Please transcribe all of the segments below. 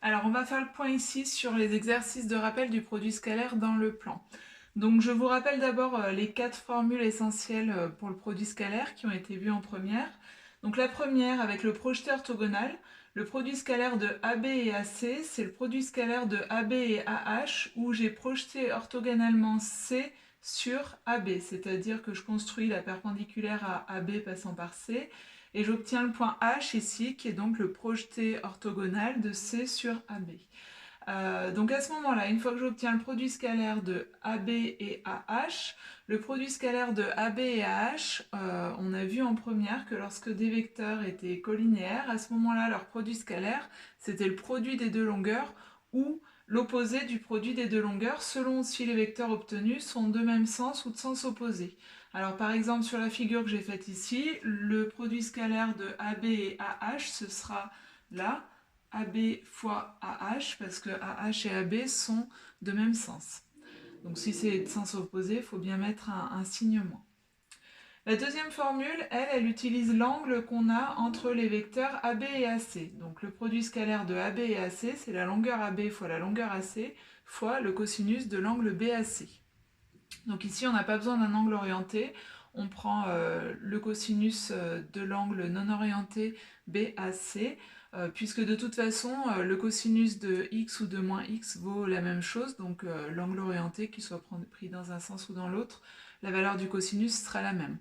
Alors, on va faire le point ici sur les exercices de rappel du produit scalaire dans le plan. Donc, je vous rappelle d'abord les 4 formules essentielles pour le produit scalaire qui ont été vues en première. Donc, la première, avec le projeté orthogonal, le produit scalaire de AB et AC, c'est le produit scalaire de AB et AH où j'ai projeté orthogonalement C sur AB, c'est-à-dire que je construis la perpendiculaire à AB passant par C, et j'obtiens le point H ici, qui est donc le projeté orthogonal de C sur AB. Donc à ce moment-là, une fois que j'obtiens le produit scalaire de AB et AH, le produit scalaire de AB et AH, on a vu en première que lorsque des vecteurs étaient collinéaires, à ce moment-là, leur produit scalaire, c'était le produit des deux longueurs ou l'opposé du produit des deux longueurs selon si les vecteurs obtenus sont de même sens ou de sens opposé. Alors par exemple sur la figure que j'ai faite ici, le produit scalaire de AB et AH, ce sera là, AB fois AH, parce que AH et AB sont de même sens. Donc si c'est de sens opposé, il faut bien mettre un signe moins. La deuxième formule, elle utilise l'angle qu'on a entre les vecteurs AB et AC. Donc le produit scalaire de AB et AC, c'est la longueur AB fois la longueur AC fois le cosinus de l'angle BAC. Donc ici, on n'a pas besoin d'un angle orienté. On prend le cosinus de l'angle non orienté BAC, puisque de toute façon, le cosinus de x ou de moins x vaut la même chose, donc l'angle orienté, qu'il soit pris dans un sens ou dans l'autre, la valeur du cosinus sera la même.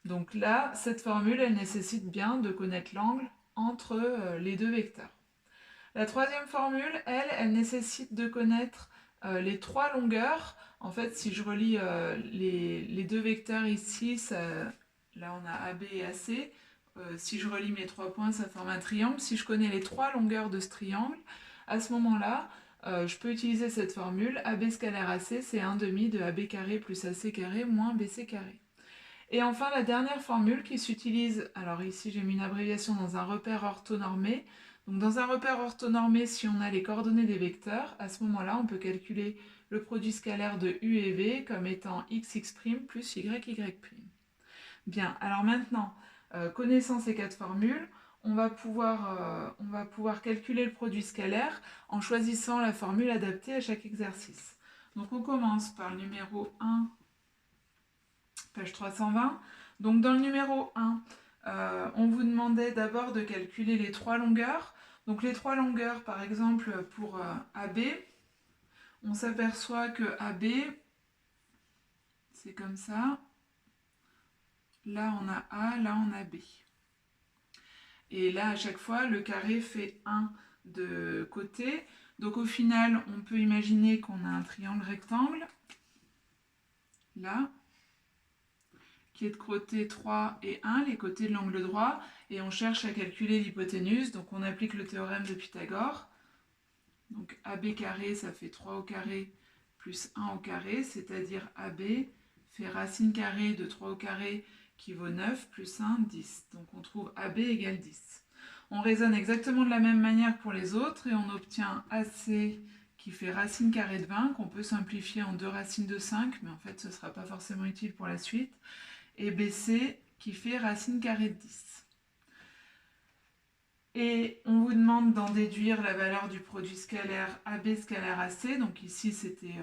Donc là, cette formule, elle nécessite bien de connaître l'angle entre les deux vecteurs. La troisième formule, elle nécessite de connaître les trois longueurs. En fait, si je relie les deux vecteurs ici, là on a AB et AC. Si je relie mes 3 points, ça forme un triangle. Si je connais les trois longueurs de ce triangle, à ce moment-là, je peux utiliser cette formule. AB scalaire AC, c'est 1 demi de AB carré plus AC carré moins BC carré. Et enfin, la dernière formule qui s'utilise, alors ici j'ai mis une abréviation dans un repère orthonormé. Donc dans un repère orthonormé, si on a les coordonnées des vecteurs, à ce moment-là, on peut calculer le produit scalaire de U et V comme étant xx' plus yy'. Bien, alors maintenant, connaissant ces 4 formules, on va pouvoir calculer le produit scalaire en choisissant la formule adaptée à chaque exercice. Donc on commence par le numéro 1, page 320. Donc dans le numéro 1, on vous demandait d'abord de calculer les trois longueurs. Donc les trois longueurs, par exemple, pour AB, on s'aperçoit que AB, c'est comme ça. Là, on a A, là, on a B. Et là, à chaque fois, le carré fait 1 de côté. Donc au final, on peut imaginer qu'on a un triangle rectangle. Là, qui est de côté 3 et 1, les côtés de l'angle droit, et on cherche à calculer l'hypoténuse, donc on applique le théorème de Pythagore. Donc AB carré, ça fait 3 au carré plus 1 au carré, c'est-à-dire AB fait racine carrée de 3 au carré qui vaut 9 plus 1, 10. Donc on trouve AB égale 10. On raisonne exactement de la même manière pour les autres et on obtient AC qui fait racine carrée de 20, qu'on peut simplifier en 2 racines de 5, mais en fait ce ne sera pas forcément utile pour la suite, et BC qui fait racine carrée de 10. Et on vous demande d'en déduire la valeur du produit scalaire AB scalaire AC. Donc ici, c'était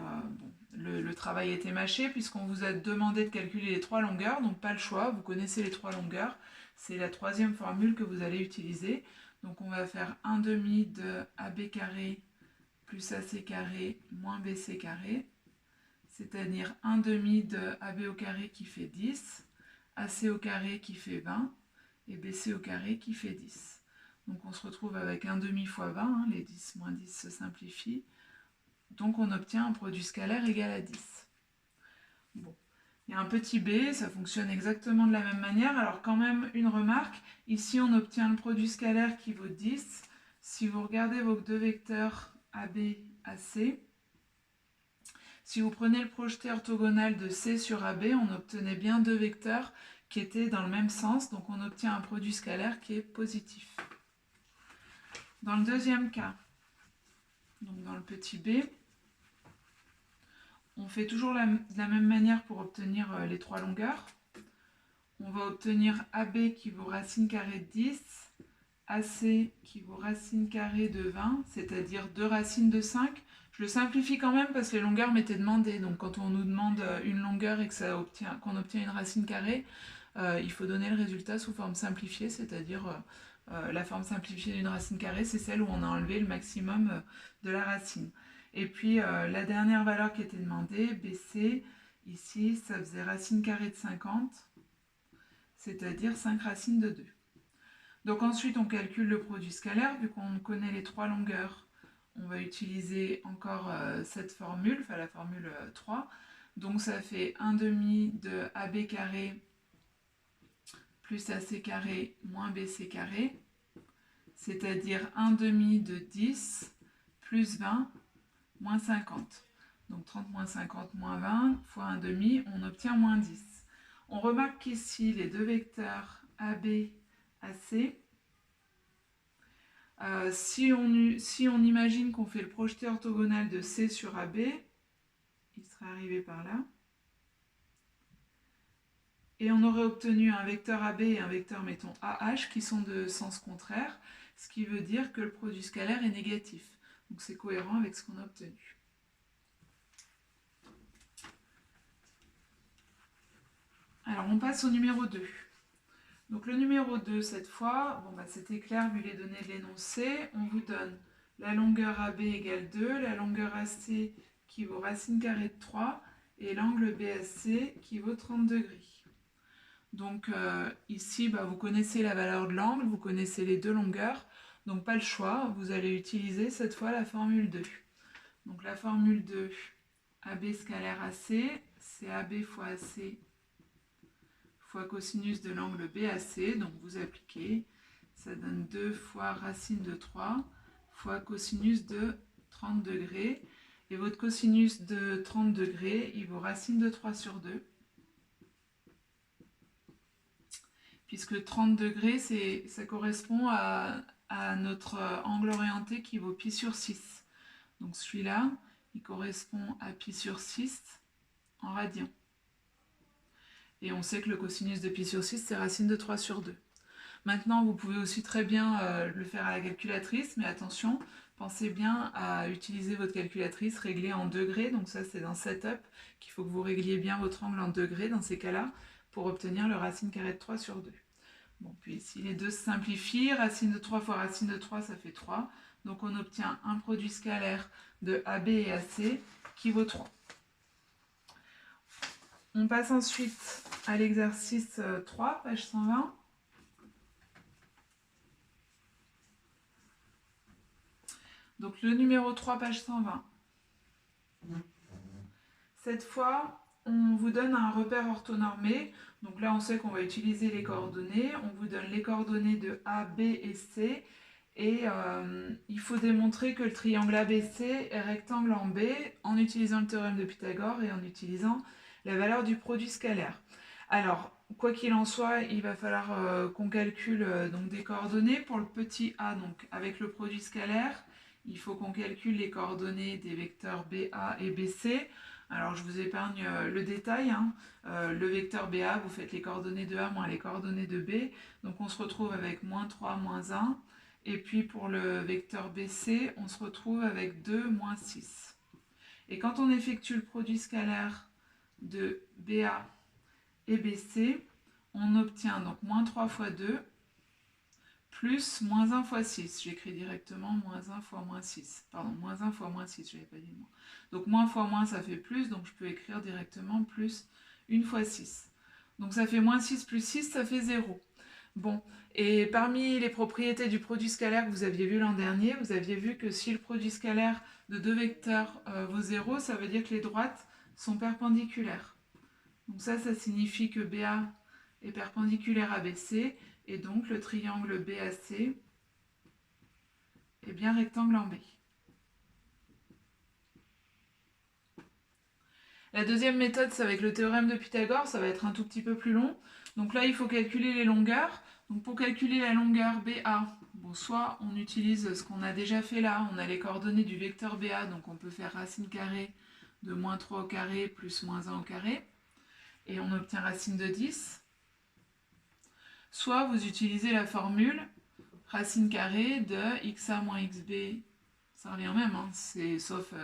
le travail était mâché puisqu'on vous a demandé de calculer les trois longueurs. Donc pas le choix, vous connaissez les trois longueurs. C'est la troisième formule que vous allez utiliser. Donc on va faire 1 demi de AB carré plus AC carré moins BC carré. C'est-à-dire 1 demi de AB au carré qui fait 10, AC au carré qui fait 20 et BC au carré qui fait 10. Donc on se retrouve avec 1 demi fois 20, hein, les 10 moins 10 se simplifient. Donc on obtient un produit scalaire égal à 10. Bon. Il y a un petit b, ça fonctionne exactement de la même manière. Alors quand même une remarque, ici on obtient le produit scalaire qui vaut 10. Si vous regardez vos deux vecteurs AB, AC, si vous prenez le projeté orthogonal de C sur AB, on obtenait bien deux vecteurs qui étaient dans le même sens, donc on obtient un produit scalaire qui est positif. Dans le deuxième cas, donc dans le petit b, on fait toujours de la même manière pour obtenir les trois longueurs. On va obtenir AB qui vaut racine carrée de 10, AC qui vaut racine carrée de 20, c'est-à-dire 2 racines de 5. Je le simplifie quand même parce que les longueurs m'étaient demandées. Donc quand on nous demande une longueur et qu'on obtient une racine carrée, il faut donner le résultat sous forme simplifiée, c'est-à-dire la forme simplifiée d'une racine carrée, c'est celle où on a enlevé le maximum de la racine. Et puis la dernière valeur qui était demandée, BC, ici, ça faisait racine carrée de 50, c'est-à-dire 5 racines de 2. Donc ensuite, on calcule le produit scalaire. Vu qu'on connaît les 3 longueurs, on va utiliser encore cette formule, enfin la formule 3. Donc ça fait 1 demi de AB carré plus AC carré moins BC carré, c'est-à-dire 1 demi de 10 plus 20 moins 50. Donc 30 moins 50 moins 20 fois 1 demi, on obtient moins 10. On remarque qu'ici, les deux vecteurs AB, AC, si on imagine qu'on fait le projeté orthogonal de C sur AB, il serait arrivé par là, et on aurait obtenu un vecteur AB et un vecteur, mettons, AH, qui sont de sens contraire, ce qui veut dire que le produit scalaire est négatif. Donc c'est cohérent avec ce qu'on a obtenu. Alors on passe au numéro 2. Donc le numéro 2, cette fois, bon, c'était clair vu les données de l'énoncé. On vous donne la longueur AB égale 2, la longueur AC qui vaut racine carrée de 3 et l'angle BAC qui vaut 30 degrés. Donc ici, vous connaissez la valeur de l'angle, vous connaissez les deux longueurs, donc pas le choix, vous allez utiliser cette fois la formule 2. Donc la formule 2, AB scalaire AC, c'est AB fois AC fois cosinus de l'angle BAC, donc vous appliquez, ça donne 2 fois racine de 3 fois cosinus de 30 degrés, et votre cosinus de 30 degrés, il vaut racine de 3 sur 2, puisque 30 degrés, ça correspond à notre angle orienté qui vaut pi sur 6. Donc celui-là, il correspond à pi sur 6 en radians. Et on sait que le cosinus de pi sur 6, c'est racine de 3 sur 2. Maintenant, vous pouvez aussi très bien le faire à la calculatrice, mais attention, pensez bien à utiliser votre calculatrice réglée en degrés. Donc ça, c'est dans Setup qu'il faut que vous régliez bien votre angle en degrés dans ces cas-là pour obtenir le racine carrée de 3 sur 2. Bon, puis ici, les deux se simplifient. Racine de 3 fois racine de 3, ça fait 3. Donc on obtient un produit scalaire de AB et AC qui vaut 3. On passe ensuite à l'exercice 3, page 120. Donc le numéro 3, page 120. Cette fois, on vous donne un repère orthonormé. Donc là, on sait qu'on va utiliser les coordonnées. On vous donne les coordonnées de A, B et C. Et il faut démontrer que le triangle ABC est rectangle en B en utilisant le théorème de Pythagore et en utilisant la valeur du produit scalaire. Alors, quoi qu'il en soit, il va falloir qu'on calcule donc des coordonnées. Pour le petit a, donc avec le produit scalaire, il faut qu'on calcule les coordonnées des vecteurs BA et BC. Alors, je vous épargne le détail. Le vecteur BA, vous faites les coordonnées de A moins les coordonnées de B. Donc, on se retrouve avec moins 3, moins 1. Et puis, pour le vecteur BC, on se retrouve avec 2, moins 6. Et quand on effectue le produit scalaire de BA et BC, on obtient donc moins 3 fois 2 plus moins 1 fois 6. J'écris directement moins 1 fois moins 6. Pardon, moins 1 fois moins 6, je n'avais pas dit moins. Donc moins fois moins, ça fait plus, donc je peux écrire directement plus 1 fois 6. Donc ça fait moins 6 plus 6, ça fait 0. Bon, et parmi les propriétés du produit scalaire que vous aviez vu l'an dernier, vous aviez vu que si le produit scalaire de deux vecteurs vaut 0, ça veut dire que les droites sont perpendiculaires. Donc ça signifie que BA est perpendiculaire à BC, et donc le triangle BAC est bien rectangle en B. La deuxième méthode, c'est avec le théorème de Pythagore, ça va être un tout petit peu plus long. Donc là, il faut calculer les longueurs. Donc pour calculer la longueur BA, bon, soit on utilise ce qu'on a déjà fait là, on a les coordonnées du vecteur BA, donc on peut faire racine carrée de moins 3 au carré plus moins 1 au carré, et on obtient racine de 10. Soit vous utilisez la formule racine carrée de xa moins xb, ça revient au même, hein, sauf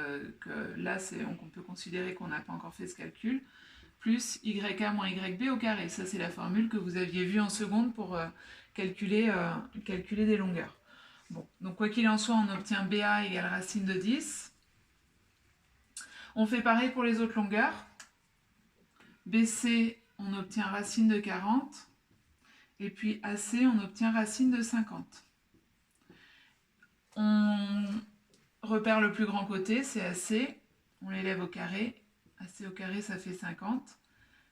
que là, on peut considérer qu'on n'a pas encore fait ce calcul, plus YA moins YB au carré. Ça, c'est la formule que vous aviez vue en seconde pour calculer des longueurs. Bon, donc quoi qu'il en soit, on obtient BA égale racine de 10. On fait pareil pour les autres longueurs. BC, on obtient racine de 40. Et puis AC, on obtient racine de 50. On repère le plus grand côté, c'est AC. On l'élève au carré. AC au carré, ça fait 50.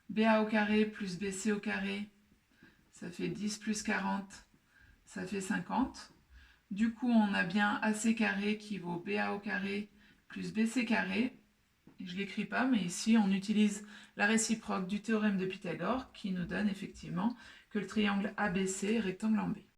BA au carré plus BC au carré, ça fait 10 plus 40, ça fait 50. Du coup, on a bien AC carré qui vaut BA au carré plus BC carré. Je ne l'écris pas, mais ici, on utilise la réciproque du théorème de Pythagore qui nous donne effectivement que le triangle ABC est rectangle en B.